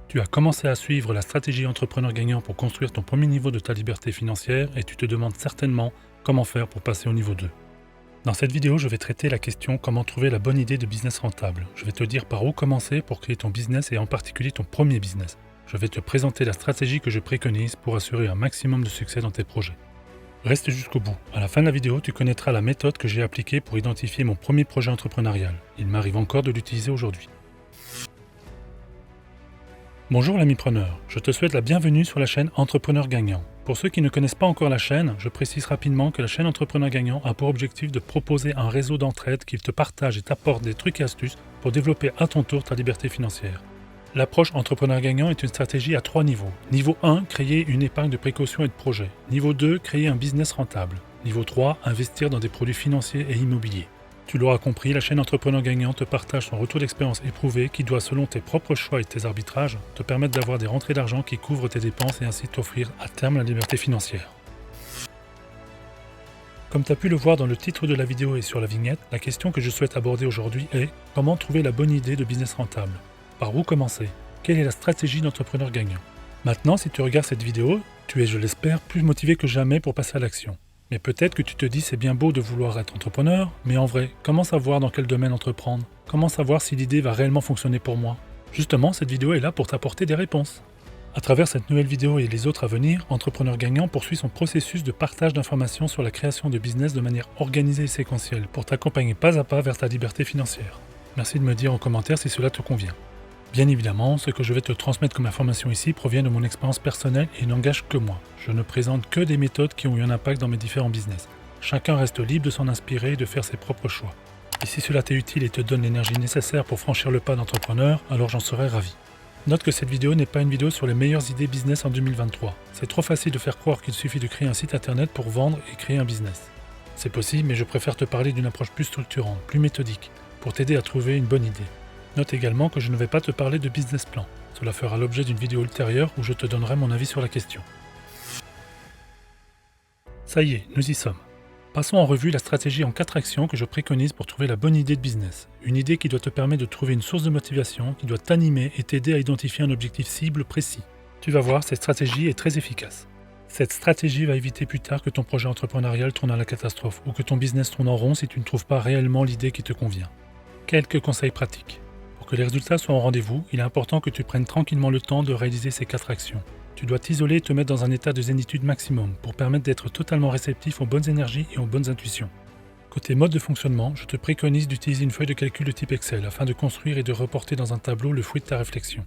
Tu as commencé à suivre la stratégie entrepreneur gagnant pour construire ton premier niveau de ta liberté financière et tu te demandes certainement comment faire pour passer au niveau 2. Dans cette vidéo, je vais traiter la question comment trouver la bonne idée de business rentable. Je vais te dire par où commencer pour créer ton business et en particulier ton premier business. Je vais te présenter la stratégie que je préconise pour assurer un maximum de succès dans tes projets. Reste jusqu'au bout. À la fin de la vidéo, tu connaîtras la méthode que j'ai appliquée pour identifier mon premier projet entrepreneurial. Il m'arrive encore de l'utiliser aujourd'hui. Bonjour l'ami preneur, je te souhaite la bienvenue sur la chaîne Entrepreneur Gagnant. Pour ceux qui ne connaissent pas encore la chaîne, je précise rapidement que la chaîne Entrepreneur Gagnant a pour objectif de proposer un réseau d'entraide qui te partage et t'apporte des trucs et astuces pour développer à ton tour ta liberté financière. L'approche Entrepreneur Gagnant est une stratégie à 3 niveaux. Niveau 1, créer une épargne de précaution et de projet. Niveau 2, créer un business rentable. Niveau 3, investir dans des produits financiers et immobiliers. Tu l'auras compris, la chaîne Entrepreneur Gagnant te partage son retour d'expérience éprouvé qui doit, selon tes propres choix et tes arbitrages, te permettre d'avoir des rentrées d'argent qui couvrent tes dépenses et ainsi t'offrir à terme la liberté financière. Comme tu as pu le voir dans le titre de la vidéo et sur la vignette, la question que je souhaite aborder aujourd'hui est « Comment trouver la bonne idée de business rentable ?» Par où commencer? Quelle est la stratégie d'entrepreneur gagnant? Maintenant, si tu regardes cette vidéo, tu es, je l'espère, plus motivé que jamais pour passer à l'action. Mais peut-être que tu te dis c'est bien beau de vouloir être entrepreneur, mais en vrai, comment savoir dans quel domaine entreprendre? Comment savoir si l'idée va réellement fonctionner pour moi? Justement, cette vidéo est là pour t'apporter des réponses. À travers cette nouvelle vidéo et les autres à venir, Entrepreneur Gagnant poursuit son processus de partage d'informations sur la création de business de manière organisée et séquentielle pour t'accompagner pas à pas vers ta liberté financière. Merci de me dire en commentaire si cela te convient. Bien évidemment, ce que je vais te transmettre comme information ici provient de mon expérience personnelle et n'engage que moi. Je ne présente que des méthodes qui ont eu un impact dans mes différents business. Chacun reste libre de s'en inspirer et de faire ses propres choix. Et si cela t'est utile et te donne l'énergie nécessaire pour franchir le pas d'entrepreneur, alors j'en serai ravi. Note que cette vidéo n'est pas une vidéo sur les meilleures idées business en 2023. C'est trop facile de faire croire qu'il suffit de créer un site internet pour vendre et créer un business. C'est possible, mais je préfère te parler d'une approche plus structurante, plus méthodique, pour t'aider à trouver une bonne idée. Note également que je ne vais pas te parler de business plan. Cela fera l'objet d'une vidéo ultérieure où je te donnerai mon avis sur la question. Ça y est, nous y sommes. Passons en revue la stratégie en 4 actions que je préconise pour trouver la bonne idée de business. Une idée qui doit te permettre de trouver une source de motivation, qui doit t'animer et t'aider à identifier un objectif cible précis. Tu vas voir, cette stratégie est très efficace. Cette stratégie va éviter plus tard que ton projet entrepreneurial tourne à la catastrophe ou que ton business tourne en rond si tu ne trouves pas réellement l'idée qui te convient. Quelques conseils pratiques. Pour que les résultats soient au rendez-vous, il est important que tu prennes tranquillement le temps de réaliser ces 4 actions. Tu dois t'isoler et te mettre dans un état de zénitude maximum pour permettre d'être totalement réceptif aux bonnes énergies et aux bonnes intuitions. Côté mode de fonctionnement, je te préconise d'utiliser une feuille de calcul de type Excel afin de construire et de reporter dans un tableau le fruit de ta réflexion.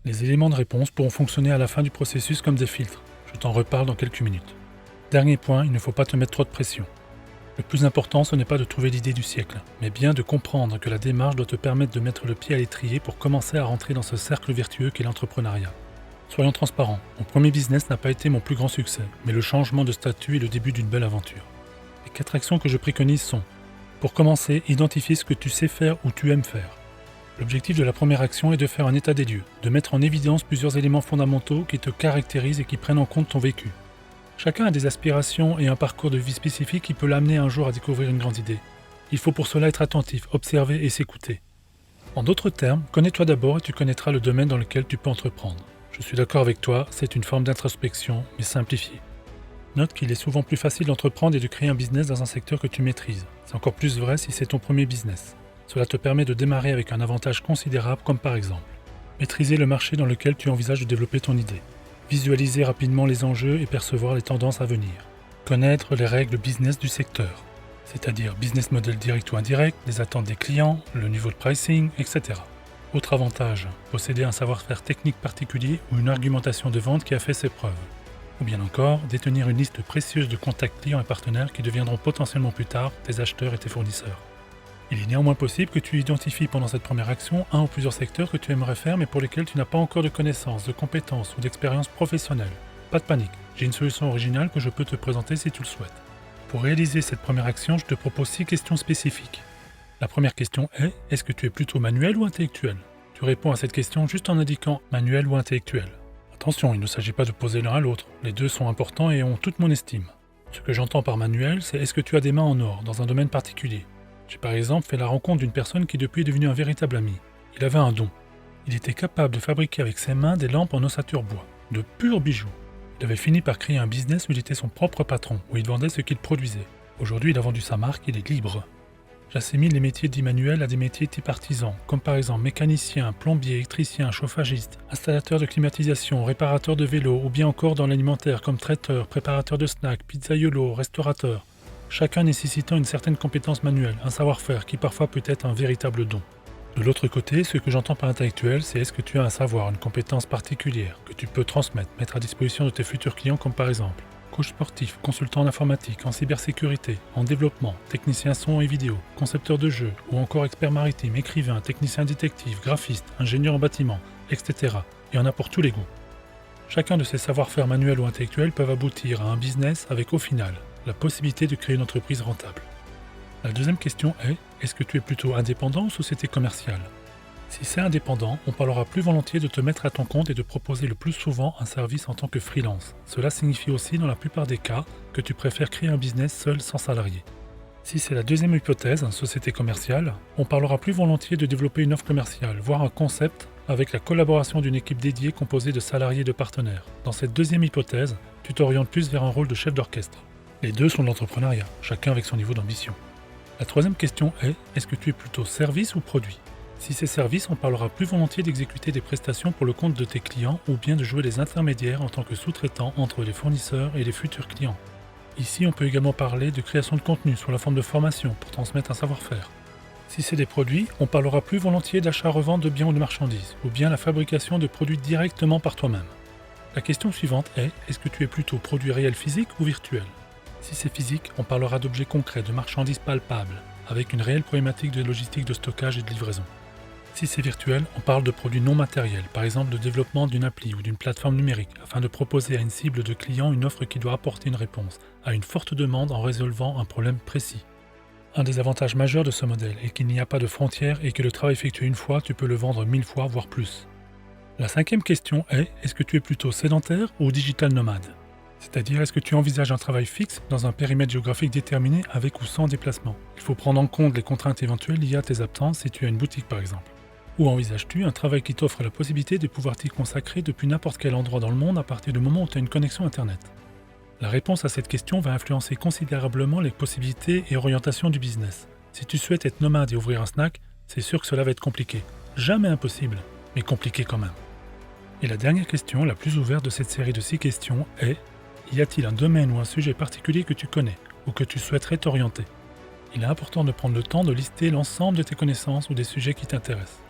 Les éléments de réponse pourront fonctionner à la fin du processus comme des filtres. Je t'en reparle dans quelques minutes. Dernier point, il ne faut pas te mettre trop de pression. Le plus important, ce n'est pas de trouver l'idée du siècle, mais bien de comprendre que la démarche doit te permettre de mettre le pied à l'étrier pour commencer à rentrer dans ce cercle vertueux qu'est l'entrepreneuriat. Soyons transparents, mon premier business n'a pas été mon plus grand succès, mais le changement de statut est le début d'une belle aventure. Les 4 actions que je préconise sont: pour commencer, identifier ce que tu sais faire ou tu aimes faire. L'objectif de la première action est de faire un état des lieux, de mettre en évidence plusieurs éléments fondamentaux qui te caractérisent et qui prennent en compte ton vécu. Chacun a des aspirations et un parcours de vie spécifique qui peut l'amener un jour à découvrir une grande idée. Il faut pour cela être attentif, observer et s'écouter. En d'autres termes, connais-toi d'abord et tu connaîtras le domaine dans lequel tu peux entreprendre. Je suis d'accord avec toi, c'est une forme d'introspection, mais simplifiée. Note qu'il est souvent plus facile d'entreprendre et de créer un business dans un secteur que tu maîtrises. C'est encore plus vrai si c'est ton premier business. Cela te permet de démarrer avec un avantage considérable comme par exemple maîtriser le marché dans lequel tu envisages de développer ton idée. Visualiser rapidement les enjeux et percevoir les tendances à venir. Connaître les règles business du secteur, c'est-à-dire business model direct ou indirect, les attentes des clients, le niveau de pricing, etc. Autre avantage, posséder un savoir-faire technique particulier ou une argumentation de vente qui a fait ses preuves. Ou bien encore, détenir une liste précieuse de contacts clients et partenaires qui deviendront potentiellement plus tard tes acheteurs et tes fournisseurs. Il est néanmoins possible que tu identifies pendant cette première action un ou plusieurs secteurs que tu aimerais faire mais pour lesquels tu n'as pas encore de connaissances, de compétences ou d'expérience professionnelle. Pas de panique, j'ai une solution originale que je peux te présenter si tu le souhaites. Pour réaliser cette première action, je te propose 6 questions spécifiques. La première question est, est-ce que tu es plutôt manuel ou intellectuel? Tu réponds à cette question juste en indiquant manuel ou intellectuel. Attention, il ne s'agit pas de poser l'un à l'autre, les deux sont importants et ont toute mon estime. Ce que j'entends par manuel, c'est est-ce que tu as des mains en or dans un domaine particulier? J'ai par exemple fait la rencontre d'une personne qui depuis est devenue un véritable ami. Il avait un don. Il était capable de fabriquer avec ses mains des lampes en ossature bois, de purs bijoux. Il avait fini par créer un business où il était son propre patron, où il vendait ce qu'il produisait. Aujourd'hui, il a vendu sa marque, il est libre. J'assimile les métiers dits manuels à des métiers type artisans, comme par exemple mécanicien, plombier, électricien, chauffagiste, installateur de climatisation, réparateur de vélos, ou bien encore dans l'alimentaire comme traiteur, préparateur de snacks, pizzaiolo, restaurateur. Chacun nécessitant une certaine compétence manuelle, un savoir-faire qui parfois peut être un véritable don. De l'autre côté, ce que j'entends par intellectuel, c'est est-ce que tu as un savoir, une compétence particulière, que tu peux transmettre, mettre à disposition de tes futurs clients comme par exemple coach sportif, consultant en informatique, en cybersécurité, en développement, technicien son et vidéo, concepteur de jeux, ou encore expert maritime, écrivain, technicien détective, graphiste, ingénieur en bâtiment, etc. Il y en a pour tous les goûts. Chacun de ces savoir-faire manuels ou intellectuels peuvent aboutir à un business avec au final la possibilité de créer une entreprise rentable. La deuxième question est, est-ce que tu es plutôt indépendant ou société commerciale ? Si c'est indépendant, on parlera plus volontiers de te mettre à ton compte et de proposer le plus souvent un service en tant que freelance. Cela signifie aussi dans la plupart des cas que tu préfères créer un business seul sans salarié. Si c'est la deuxième hypothèse, société commerciale, on parlera plus volontiers de développer une offre commerciale, voire un concept avec la collaboration d'une équipe dédiée composée de salariés et de partenaires. Dans cette deuxième hypothèse, tu t'orientes plus vers un rôle de chef d'orchestre. Les deux sont de l'entrepreneuriat, chacun avec son niveau d'ambition. La troisième question est, est-ce que tu es plutôt service ou produit ? Si c'est service, on parlera plus volontiers d'exécuter des prestations pour le compte de tes clients ou bien de jouer les intermédiaires en tant que sous-traitant entre les fournisseurs et les futurs clients. Ici, on peut également parler de création de contenu sous la forme de formation pour transmettre un savoir-faire. Si c'est des produits, on parlera plus volontiers d'achat-revente de biens ou de marchandises, ou bien la fabrication de produits directement par toi-même. La question suivante est, est-ce que tu es plutôt produit réel physique ou virtuel ? Si c'est physique, on parlera d'objets concrets, de marchandises palpables, avec une réelle problématique de logistique de stockage et de livraison. Si c'est virtuel, on parle de produits non matériels, par exemple de développement d'une appli ou d'une plateforme numérique, afin de proposer à une cible de clients une offre qui doit apporter une réponse à une forte demande en résolvant un problème précis. Un des avantages majeurs de ce modèle est qu'il n'y a pas de frontières et que le travail effectué une fois, tu peux le vendre 1000 fois, voire plus. La cinquième question est, est-ce que tu es plutôt sédentaire ou digital nomade ? C'est-à-dire, est-ce que tu envisages un travail fixe dans un périmètre géographique déterminé avec ou sans déplacement ? Il faut prendre en compte les contraintes éventuelles liées à tes absences si tu as une boutique par exemple. Ou envisages-tu un travail qui t'offre la possibilité de pouvoir t'y consacrer depuis n'importe quel endroit dans le monde à partir du moment où tu as une connexion Internet ? La réponse à cette question va influencer considérablement les possibilités et orientations du business. Si tu souhaites être nomade et ouvrir un snack, c'est sûr que cela va être compliqué. Jamais impossible, mais compliqué quand même. Et la dernière question, la plus ouverte de cette série de 6 questions est, y a-t-il un domaine ou un sujet particulier que tu connais ou que tu souhaiterais t'orienter ? Il est important de prendre le temps de lister l'ensemble de tes connaissances ou des sujets qui t'intéressent.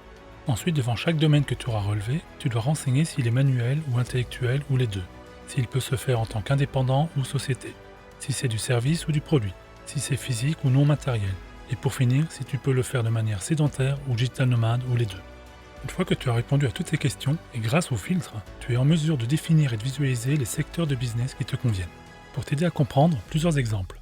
Ensuite, devant chaque domaine que tu auras relevé, tu dois renseigner s'il est manuel ou intellectuel ou les deux, s'il peut se faire en tant qu'indépendant ou société, si c'est du service ou du produit, si c'est physique ou non matériel, et pour finir, si tu peux le faire de manière sédentaire ou digital nomade ou les deux. Une fois que tu as répondu à toutes ces questions, et grâce au filtre, tu es en mesure de définir et de visualiser les secteurs de business qui te conviennent. Pour t'aider à comprendre, plusieurs exemples.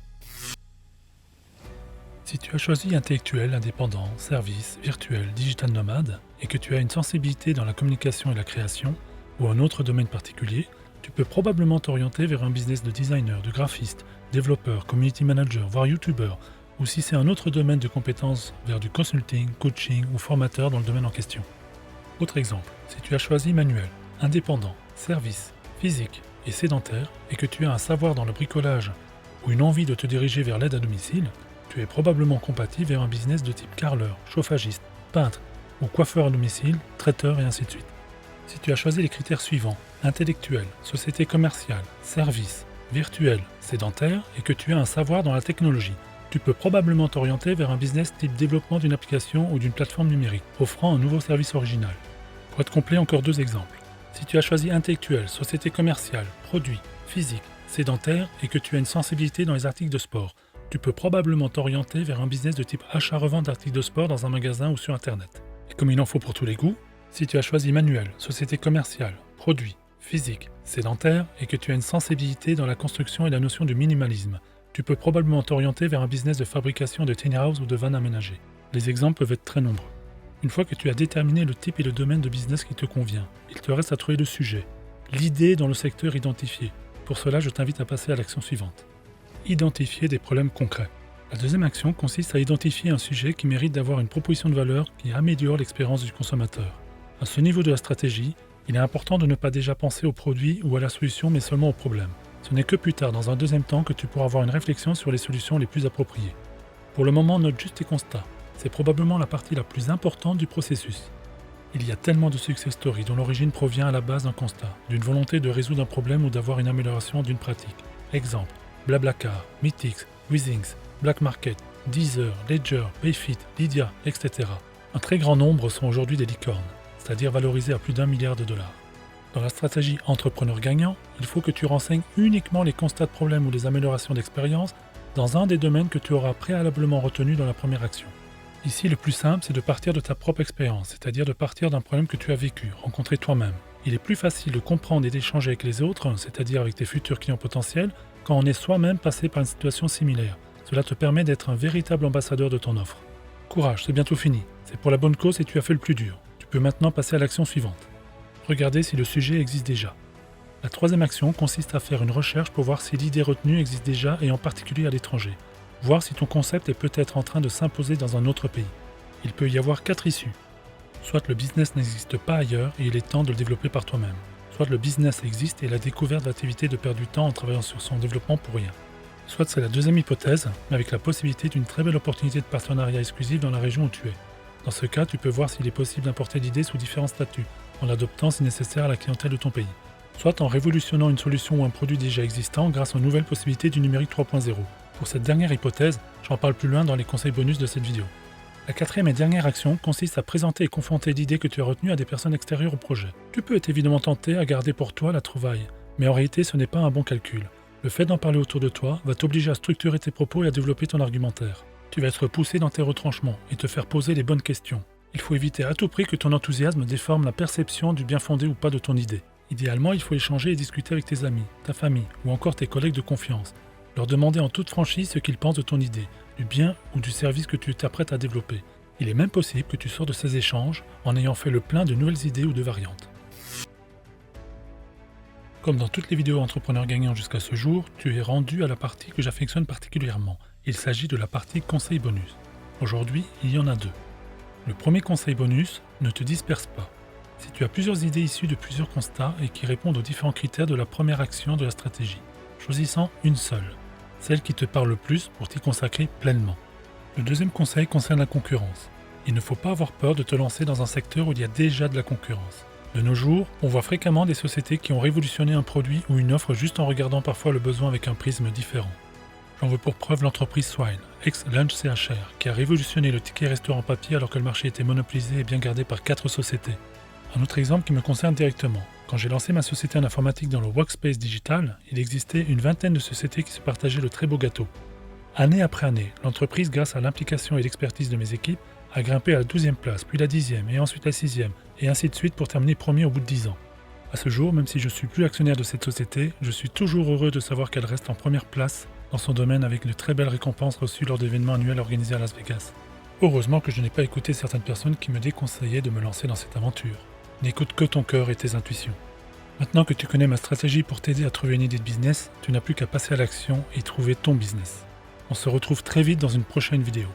Si tu as choisi intellectuel, indépendant, service, virtuel, digital nomade, et que tu as une sensibilité dans la communication et la création, ou un autre domaine particulier, tu peux probablement t'orienter vers un business de designer, de graphiste, développeur, community manager, voire youtubeur, ou si c'est un autre domaine de compétences, vers du consulting, coaching ou formateur dans le domaine en question. Autre exemple, si tu as choisi manuel, indépendant, service, physique et sédentaire, et que tu as un savoir dans le bricolage ou une envie de te diriger vers l'aide à domicile, tu es probablement compatible vers un business de type carreleur, chauffagiste, peintre ou coiffeur à domicile, traiteur et ainsi de suite. Si tu as choisi les critères suivants, intellectuel, société commerciale, service, virtuel, sédentaire et que tu as un savoir dans la technologie, tu peux probablement t'orienter vers un business type développement d'une application ou d'une plateforme numérique, offrant un nouveau service original. Pour être complet, encore 2 exemples. Si tu as choisi intellectuel, société commerciale, produit, physique, sédentaire et que tu as une sensibilité dans les articles de sport, tu peux probablement t'orienter vers un business de type achat-revente d'articles de sport dans un magasin ou sur Internet. Et comme il en faut pour tous les goûts, si tu as choisi manuel, société commerciale, produit, physique, sédentaire et que tu as une sensibilité dans la construction et la notion du minimalisme, tu peux probablement t'orienter vers un business de fabrication de tiny house ou de vannes aménagées. Les exemples peuvent être très nombreux. Une fois que tu as déterminé le type et le domaine de business qui te convient, il te reste à trouver le sujet, l'idée dans le secteur identifié. Pour cela, je t'invite à passer à l'action suivante. Identifier des problèmes concrets. La deuxième action consiste à identifier un sujet qui mérite d'avoir une proposition de valeur qui améliore l'expérience du consommateur. À ce niveau de la stratégie, il est important de ne pas déjà penser au produit ou à la solution, mais seulement au problème. Ce n'est que plus tard, dans un deuxième temps, que tu pourras avoir une réflexion sur les solutions les plus appropriées. Pour le moment, note juste tes constats. C'est probablement la partie la plus importante du processus. Il y a tellement de success stories dont l'origine provient à la base d'un constat, d'une volonté de résoudre un problème ou d'avoir une amélioration d'une pratique. Exemple, Blablacar, Meetix, Withings, Black Market, Deezer, Ledger, Payfit, Lydia, etc. Un très grand nombre sont aujourd'hui des licornes, c'est-à-dire valorisés à plus d'1 milliard de dollars. Dans la stratégie entrepreneur gagnant, il faut que tu renseignes uniquement les constats de problèmes ou les améliorations d'expérience dans un des domaines que tu auras préalablement retenu dans la première action. Ici, le plus simple, c'est de partir de ta propre expérience, c'est-à-dire de partir d'un problème que tu as vécu, rencontré toi-même. Il est plus facile de comprendre et d'échanger avec les autres, c'est-à-dire avec tes futurs clients potentiels, quand on est soi-même passé par une situation similaire. Cela te permet d'être un véritable ambassadeur de ton offre. Courage, c'est bientôt fini. C'est pour la bonne cause et tu as fait le plus dur. Tu peux maintenant passer à l'action suivante. Regardez si le sujet existe déjà. La troisième action consiste à faire une recherche pour voir si l'idée retenue existe déjà et en particulier à l'étranger. Voir si ton concept est peut-être en train de s'imposer dans un autre pays. Il peut y avoir 4 issues. Soit le business n'existe pas ailleurs et il est temps de le développer par toi-même. Soit le business existe et la découverte va t'éviter de perdre du temps en travaillant sur son développement pour rien. Soit c'est la deuxième hypothèse, mais avec la possibilité d'une très belle opportunité de partenariat exclusif dans la région où tu es. Dans ce cas, tu peux voir s'il est possible d'importer l'idée sous différents statuts, en l'adoptant si nécessaire à la clientèle de ton pays. Soit en révolutionnant une solution ou un produit déjà existant grâce aux nouvelles possibilités du numérique 3.0. Pour cette dernière hypothèse, j'en parle plus loin dans les conseils bonus de cette vidéo. La quatrième et dernière action consiste à présenter et confronter l'idée que tu as retenue à des personnes extérieures au projet. Tu peux être évidemment tenté à garder pour toi la trouvaille, mais en réalité ce n'est pas un bon calcul. Le fait d'en parler autour de toi va t'obliger à structurer tes propos et à développer ton argumentaire. Tu vas être poussé dans tes retranchements et te faire poser les bonnes questions. Il faut éviter à tout prix que ton enthousiasme déforme la perception du bien fondé ou pas de ton idée. Idéalement, il faut échanger et discuter avec tes amis, ta famille ou encore tes collègues de confiance. Leur demander en toute franchise ce qu'ils pensent de ton idée, du bien ou du service que tu t'apprêtes à développer. Il est même possible que tu sors de ces échanges en ayant fait le plein de nouvelles idées ou de variantes. Comme dans toutes les vidéos entrepreneurs gagnants jusqu'à ce jour, tu es rendu à la partie que j'affectionne particulièrement. Il s'agit de la partie conseil bonus. Aujourd'hui, il y en a 2. Le premier conseil bonus, ne te disperse pas. Si tu as plusieurs idées issues de plusieurs constats et qui répondent aux différents critères de la première action de la stratégie, choisissant une seule, celle qui te parle le plus pour t'y consacrer pleinement. Le deuxième conseil concerne la concurrence. Il ne faut pas avoir peur de te lancer dans un secteur où il y a déjà de la concurrence. De nos jours, on voit fréquemment des sociétés qui ont révolutionné un produit ou une offre juste en regardant parfois le besoin avec un prisme différent. J'en veux pour preuve l'entreprise Swile, ex-Lunch CHR, qui a révolutionné le ticket restaurant papier alors que le marché était monopolisé et bien gardé par 4 sociétés. Un autre exemple qui me concerne directement. Quand j'ai lancé ma société en informatique dans le Workspace Digital, il existait une vingtaine de sociétés qui se partageaient le très beau gâteau. Année après année, l'entreprise, grâce à l'implication et l'expertise de mes équipes, a grimpé à la 12e place, puis la 10e, et ensuite la 6e, et ainsi de suite pour terminer premier au bout de 10 ans. À ce jour, même si je ne suis plus actionnaire de cette société, je suis toujours heureux de savoir qu'elle reste en première place dans son domaine avec de très belles récompenses reçues lors d'événements annuels organisés à Las Vegas. Heureusement que je n'ai pas écouté certaines personnes qui me déconseillaient de me lancer dans cette aventure. N'écoute que ton cœur et tes intuitions. Maintenant que tu connais ma stratégie pour t'aider à trouver une idée de business, tu n'as plus qu'à passer à l'action et trouver ton business. On se retrouve très vite dans une prochaine vidéo.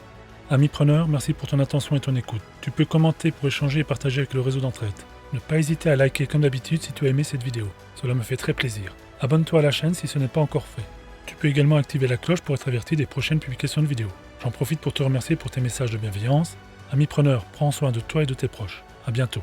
Ami preneur, merci pour ton attention et ton écoute. Tu peux commenter pour échanger et partager avec le réseau d'entraide. Ne pas hésiter à liker comme d'habitude si tu as aimé cette vidéo. Cela me fait très plaisir. Abonne-toi à la chaîne si ce n'est pas encore fait. Tu peux également activer la cloche pour être averti des prochaines publications de vidéos. J'en profite pour te remercier pour tes messages de bienveillance. Ami preneur, prends soin de toi et de tes proches. À bientôt.